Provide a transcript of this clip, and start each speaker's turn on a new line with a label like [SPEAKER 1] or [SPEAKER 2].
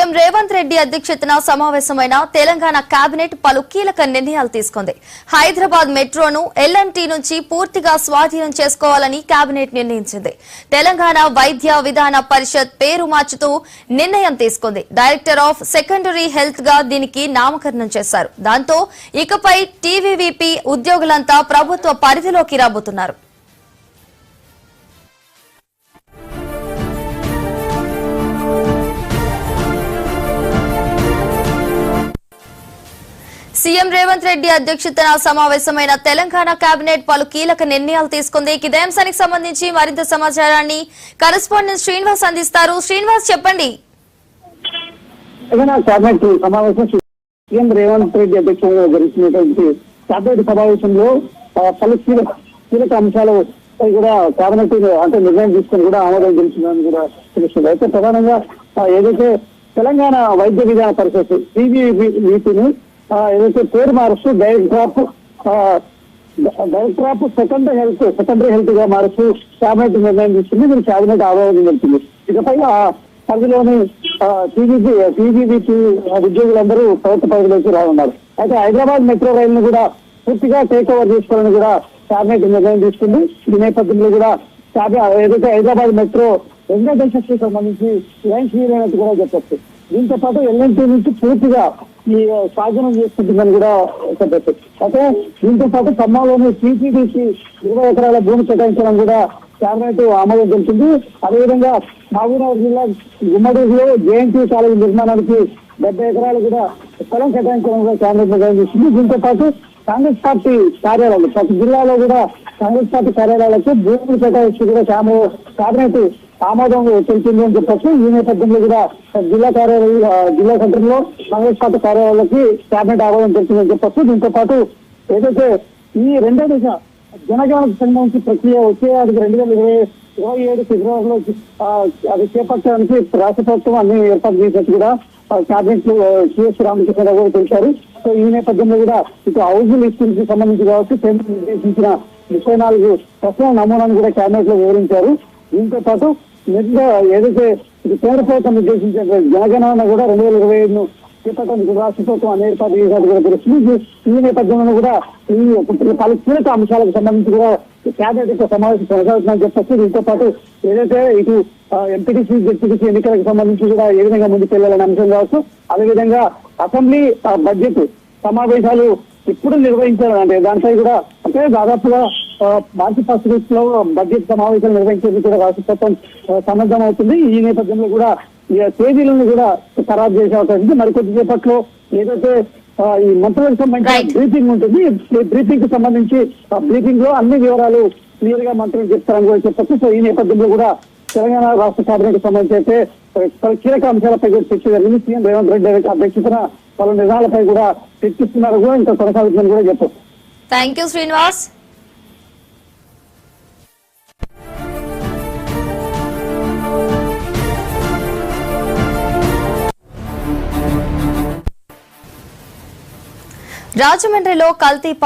[SPEAKER 1] CM Revanth Reddy అధ్యక్షతన సమావేశమైన Telangana cabinet పలు కీలక నిర్ణయాలు తీసుకుంది. హైదరాబాద్ మెట్రోను ఎల్ఎన్టీ నుంచి పూర్తిగా స్వాధీనం చేసుకోవాలని కేబినెట్ నిర్ణయించింది. తెలంగాణ వైద్య విధాన పరిషత్ పేరు మార్చుతూ నిర్ణయం తీసుకుంది. డైరెక్టర్ ఆఫ్ సెకండరీ హెల్త్ గా దీనికి నామకరణం చేశారు. దాంతో ఇకపై టీవీవీపీ ఉద్యోగులంతా ప్రభుత్వ పరిధిలోకి రాబోతున్నారు. సీఎం రేవంత్ రెడ్డి అధ్యక్షతన సమావేశమైన తెలంగాణ కేబినెట్ పలు కీలక నిర్ణయాలు తీసుకుంది. ఇదే అంశానికి సంబంధించి మరింత సమాచారాన్ని కరెస్పాండెంట్ శ్రీనివాస్ అందిస్తారు. శ్రీనివాస్, చెప్పండి.
[SPEAKER 2] కేబినెట్ సమావేశం సీఎం రేవంత్ రెడ్డి అధ్యక్షతన జరుగుతున్నటువంటి కేబినెట్ సమావేశంలో పలు కీలక అంశాలపై కూడా కేబినెట్ అంటే నిర్ణయం తీసుకుని కూడా ఆమోదం తెలిసిందని కూడా తెలుస్తుంది. అయితే ప్రధానంగా ఏదైతే తెలంగాణ వైద్య విధాన పరిషత్ టీవీవీపీని ఏదైతే పేరు మారుస్తూ డైరెక్టర్ ఆఫ్ సెకండరీ హెల్త్ గా మారుస్తూ కేబినెట్ నిర్ణయం తీసుకుంది. దీనికి కేబినెట్ ఆమోదం తెలిసింది. ఇకపై ఆ పరిధిలోని టీవీవీపీ ఉద్యోగులందరూ ప్రభుత్వ పరిధిలోకి రానున్నారు. అయితే హైదరాబాద్ మెట్రో రైలును కూడా పూర్తిగా టేక్ ఓవర్ చేసుకోవాలని కూడా కేబినెట్ నిర్ణయం తీసుకుంది. ఈ నేపథ్యంలో కూడా ఏదైతే హైదరాబాద్ మెట్రో రెండో దశకు సంబంధించి లైన్స్ వీలైనట్టు కూడా చెప్పచ్చు. దీంతో పాటు ఎల్ఎన్టీ నుంచి పూర్తిగా ఈ స్వాధీనం చేసుకుంటుందని కూడా చెప్పచ్చు. అయితే దీంతో పాటు ఖమ్మంలోని టీటీడీకి 20 ఎకరాల భూమి కేటాయించడం కూడా కేబినెట్ ఆమోదం తెలిసింది. అదేవిధంగా మహబూబ్నగర్ జిల్లా గుమ్మడిలో జేఎన్టీ కాలేజీ నిర్మాణానికి 70 ఎకరాలు కూడా స్థలం కేటాయించడం కూడా కేబినెట్ నిర్ణయం చేసింది. దీంతో పాటు కాంగ్రెస్ పార్టీ కార్యాలయాలు ప్రతి జిల్లాలో కూడా కాంగ్రెస్ పార్టీ కార్యాలయాలకు భూములు కేటాయించి కూడా కేబినెట్ ఆమోదం తెలిసింది అని చెప్పచ్చు. ఈ నేపథ్యంలో కూడా జిల్లా సెంటర్ లో కాంగ్రెస్ పార్టీ కార్యాలయాలకి కేబినెట్ ఆమోదం తెలిసిందని చెప్పచ్చు. దీంతో పాటు ఏదైతే ఈ రెండో దశ జనగణనకు సంబంధించి ప్రక్రియ వచ్చే 2027 ఫిబ్రవరిలో అది చేపట్టడానికి రాష్ట్ర ప్రభుత్వం అన్ని ఏర్పాటు చేసినట్టు కూడా కేబినెట్ సిఎస్ రామకృష్ణరావు కూడా తెలిపారు. సో ఈ నేపథ్యంలో కూడా ఇటు హౌస్ లిస్టింగ్ కి సంబంధించి కావచ్చు కేంద్రం నిర్దేశించిన 34 ప్రశ్నల నమూనాను కూడా కేబినెట్ లో వివరించారు. దీంతో పాటు ఏదైతే కేంద్ర ప్రభుత్వం నిర్దేశించిన జనగణన కూడా 2025 చేపట్టడానికి రాష్ట్ర ప్రభుత్వం అన్ని ఏర్పాటు చేసినట్టు కూడా తెలుస్తుంది. ఈ నేపథ్యంలో కూడా ఈ పలు కీలక అంశాలకు సంబంధించి కూడా కేబినెట్ యొక్క సమావేశం కొనసాగుతుందని చెప్పచ్చు. దీంతో పాటు ఏదైతే ఇటు ఎంపీటీసీ జెడ్పీటీసీ ఎన్నికలకు సంబంధించి కూడా ఏ విధంగా ముందుకు వెళ్లాలనే అంశం కావచ్చు. అదేవిధంగా అసెంబ్లీ బడ్జెట్ సమావేశాలు ఇప్పుడు నిర్వహించారు అంటే దానిపై కూడా అంటే దాదాపుగా మార్చి 1 వీక్ లో బడ్జెట్ సమావేశాలు నిర్వహించేందుకు కూడా రాష్ట్ర ప్రభుత్వం సన్నద్ధం అవుతుంది. ఈ నేపథ్యంలో కూడా తేదీలను కూడా ఖరారు చేసే అవకాశం ఉంది. మరికొద్ది సేపట్లో ఏదైతే ఈ మంత్రులకు సంబంధించిన బ్రీఫింగ్ ఉంటుంది. ఈ బ్రీఫింగ్ కి సంబంధించి బ్రీఫింగ్ లో అన్ని వివరాలు క్లియర్ గా మంత్రులు చెప్తారని కూడా చెప్పచ్చు. సో ఈ నేపథ్యంలో కూడా తెలంగాణ రాష్ట్ర కేబినెట్ సంబంధించి అయితే కీలక అంశాలపై కూడా చర్చ జరిగింది. సీఎం రేవంత్ రెడ్డి అధ్యక్షతన పలు నిర్ణయాలపై కూడా చర్చిస్తున్నారు కూడా ఇంకా కొనసాగుతుందని కూడా చెప్పచ్చు.
[SPEAKER 1] Thank you Srinivas. రాజమండ్రిలో కల్తీ